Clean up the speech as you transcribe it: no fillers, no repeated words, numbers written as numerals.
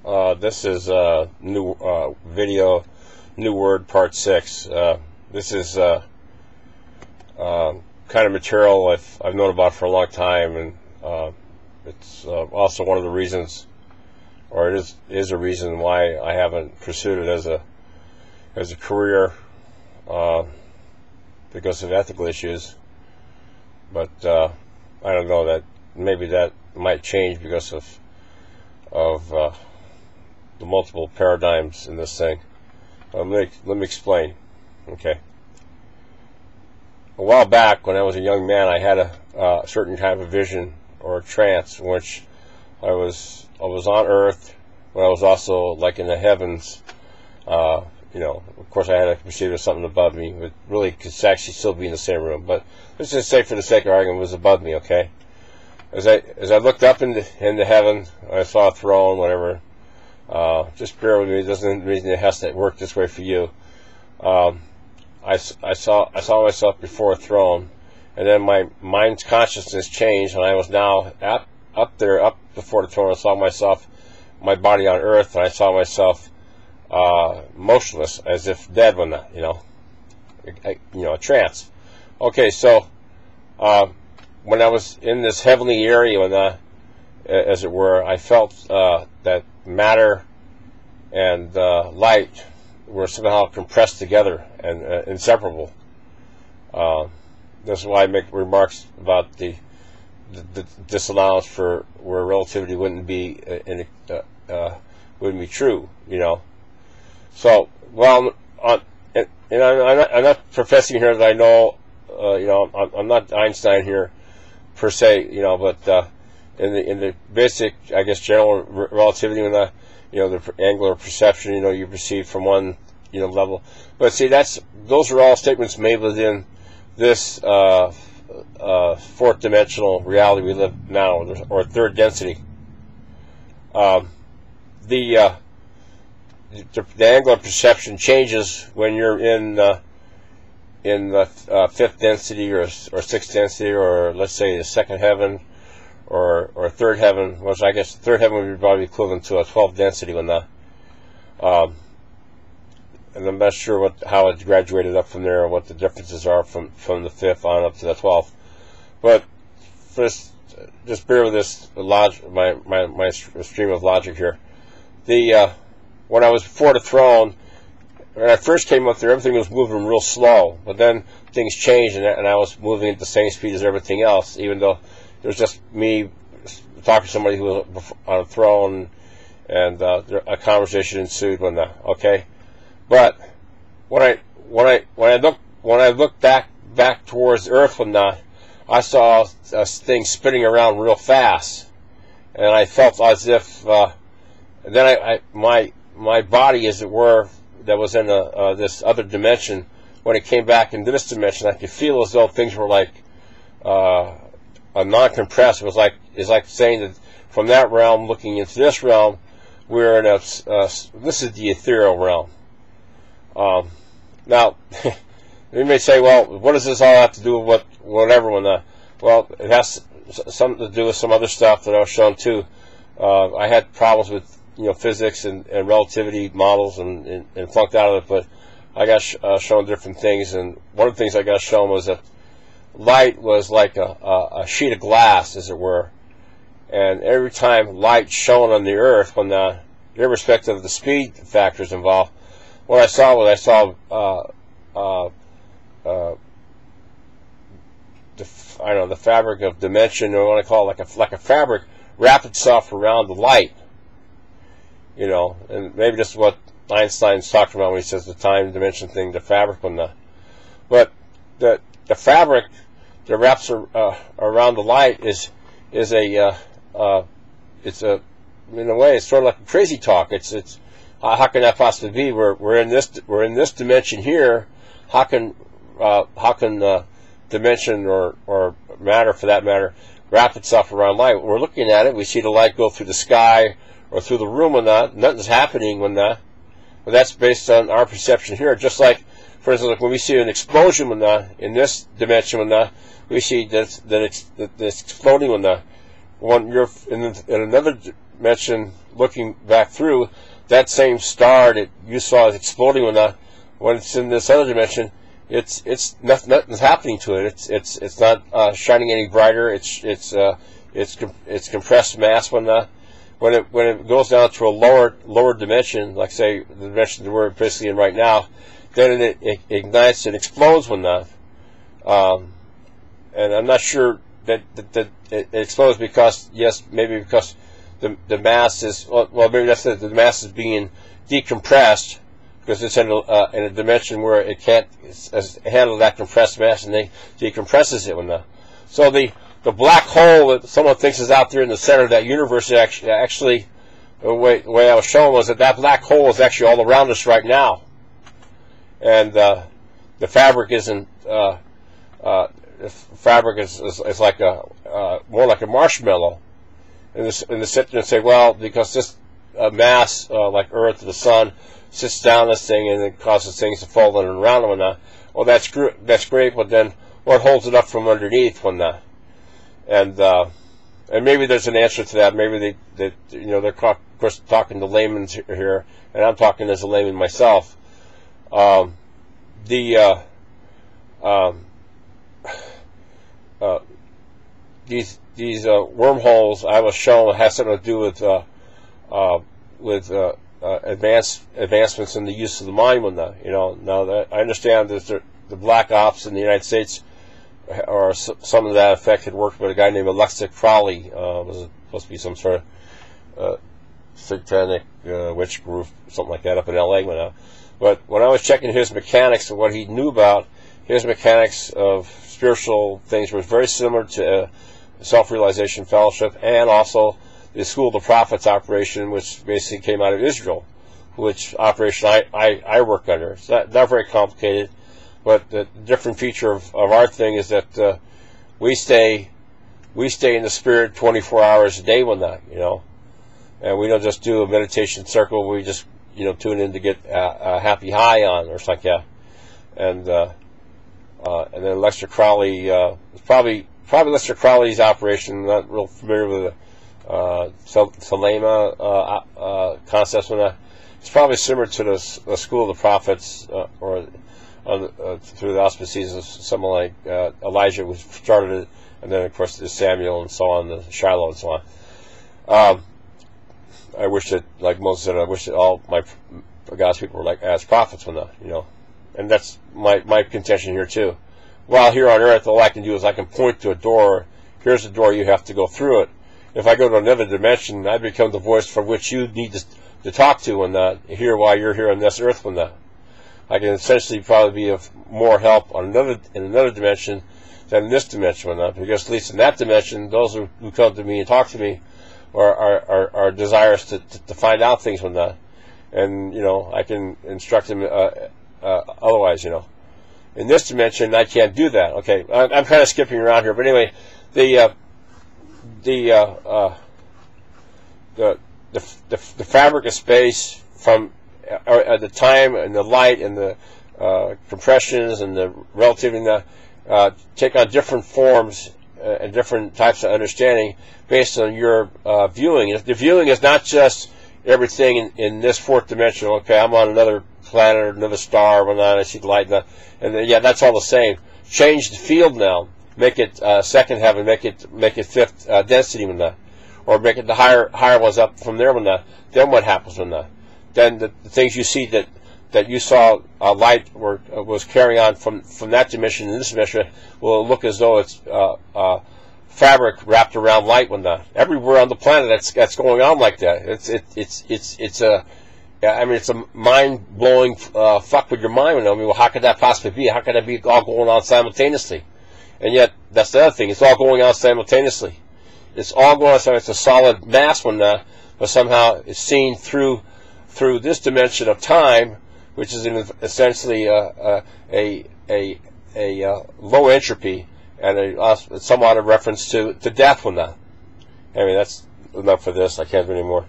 This is new video, new word, part 6. This is kind of material I've known about for a long time, and it's also one of the reasons, or it is a reason why I haven't pursued it as a career because of ethical issues. But I don't know, that maybe that might change because of the multiple paradigms in this thing. Let me explain. Okay. A while back, when I was a young man, I had a certain type of vision or trance in which I was on Earth, but I was also like in the heavens. Of course, I had to perceive there's something above me, but really could actually still be in the same room. But let's just say, for the sake of argument, it was above me. Okay. As I looked up into heaven, I saw a throne, whatever. Just bear with me. It doesn't mean it has to work this way for you. I saw myself before a throne, and then my mind's consciousness changed, and I was now up there, up before the throne. I saw myself, my body on Earth, and I saw myself motionless, as if dead when that, a trance. Okay, so when I was in this heavenly area, as it were, I felt that matter and light were somehow compressed together and inseparable. This is why I make remarks about the disallowance for where relativity wouldn't be true. So, well, I'm not professing here that I know. I'm not Einstein here per se. But in the basic, I guess, general relativity, when the angular perception, you perceive from one level. But see, those are all statements made within this fourth dimensional reality we live now, or third density. The angular perception changes when you're in the fifth density or sixth density, or let's say the second heaven, or third heaven, which I guess third heaven would be probably equivalent to a 12th density when and I'm not sure how it graduated up from there, or what the differences are from the fifth on up to the 12th. But first, just bear with this my stream of logic here. When I was before the throne, when I first came up there, everything was moving real slow. But then things changed, and I was moving at the same speed as everything else, even though it was just me talking to somebody who was on a throne, and a conversation ensued when okay. But when I looked back towards Earth when I saw a thing spinning around real fast, and I felt as if then my body, as it were, that was in this other dimension, when it came back into this dimension, I could feel as though things were like a non-compressed. It's like saying that from that realm looking into this realm, we're in this is the ethereal realm. Now, you may say, well, what does this all have to do with whatever? Well, it has something to do with some other stuff that I was shown too. I had problems with physics and relativity models and flunked out of it, but I got shown different things, and one of the things I got shown was that light was like a sheet of glass, as it were, and every time light shone on the Earth, irrespective of the speed factors involved, what I saw was the fabric of dimension, or what I call like a fabric, wrap itself around the light. And maybe this is what Einstein's talking about when he says the time dimension thing, the fabric but the fabric that wraps around the light is in a way, it's sort of like a crazy talk. It's how can that possibly be? We're in this dimension here. How can dimension or matter, for that matter, wrap itself around light? We're looking at it. We see the light go through the sky or through the room when nothing's happening when but that's based on our perception here. Just like, for instance, like when we see an explosion in this dimension we see that it's exploding when you're in another dimension looking back through, that same star that you saw exploding when it's in this other dimension, it's nothing's happening to it. It's not shining any brighter. It's compressed mass when it goes down to a lower dimension, like say the dimension that we're basically in right now, then it ignites and explodes when that. And I'm not sure that it explodes because, yes, maybe because the mass is, well maybe that's it, the mass is being decompressed because it's in a dimension where it can't handle that compressed mass, and they decompresses it when that. So the black hole that someone thinks is out there in the center of that universe is actually the way I was showing was that black hole is actually all around us right now, and the fabric isn't. The fabric is like more like a marshmallow, and they sit there and say, well, because this mass like Earth or the Sun sits down this thing and it causes things to fall in and around and whatnot. Well, that's great, but then what holds it up from underneath when that? And maybe there's an answer to that. Maybe they're of course talking to laymen here, and I'm talking as a layman myself. These wormholes I was shown has something to do with advancements in the use of the mind. When now that I understand that the black ops in the United States, or some of that effect, had worked with a guy named Aleister Crowley. Was supposed to be some sort of satanic witch group, something like that, up in L.A. But when I was checking his mechanics and what he knew about his mechanics of spiritual things, was very similar to Self-Realization Fellowship and also the School of the Prophets operation, which basically came out of Israel, which operation I work under. It's not very complicated, but the different feature of our thing is that we stay in the spirit 24 hours a day when that, and we don't just do a meditation circle. We just tune in to get a happy high on or something like that. And then Aleister Crowley, probably Aleister Crowley's operation. I'm not real familiar with the Thelema concepts. It's probably similar to the School of the Prophets, or through the auspices of someone like Elijah, who started it, and then of course there's Samuel and so on, the Shiloh and so on. I wish that, like Moses said, I wish that all my God's people were like as prophets when and that's my contention here too. While here on earth, all I can do is I can point to a door. Here's the door, you have to go through it. If I go to another dimension, I become the voice from which you need to talk to and hear while you're here on this earth when I can essentially probably be of more help in another dimension than in this dimension when because at least in that dimension, those who come to me and talk to me are desirous to find out things when and I can instruct them otherwise. In this dimension, I can't do that. Okay, I'm kind of skipping around here, but anyway, the fabric of space from the time and the light and the compressions and the relativity take on different forms and different types of understanding based on your viewing. The viewing is not just everything in this fourth dimension. Okay, I'm on another planet or another star, when I see the light, and then, yeah, that's all the same. Change the field now. Make it second heaven. Make it fifth density when or make it the higher ones up from there when Then what happens when Then the things you see that you saw light was carrying on from that dimension in this dimension will look as though it's fabric wrapped around light when everywhere on the planet that's going on like that. It's a mind-blowing fuck with your mind. Well, how could that possibly be? How could that be all going on simultaneously? And yet, that's the other thing. It's all going on simultaneously. It's all going on. It's a solid mass but somehow it's seen through this dimension of time, which is essentially a low entropy and somewhat a reference to death when Anyway, that's enough for this. I can't do any more.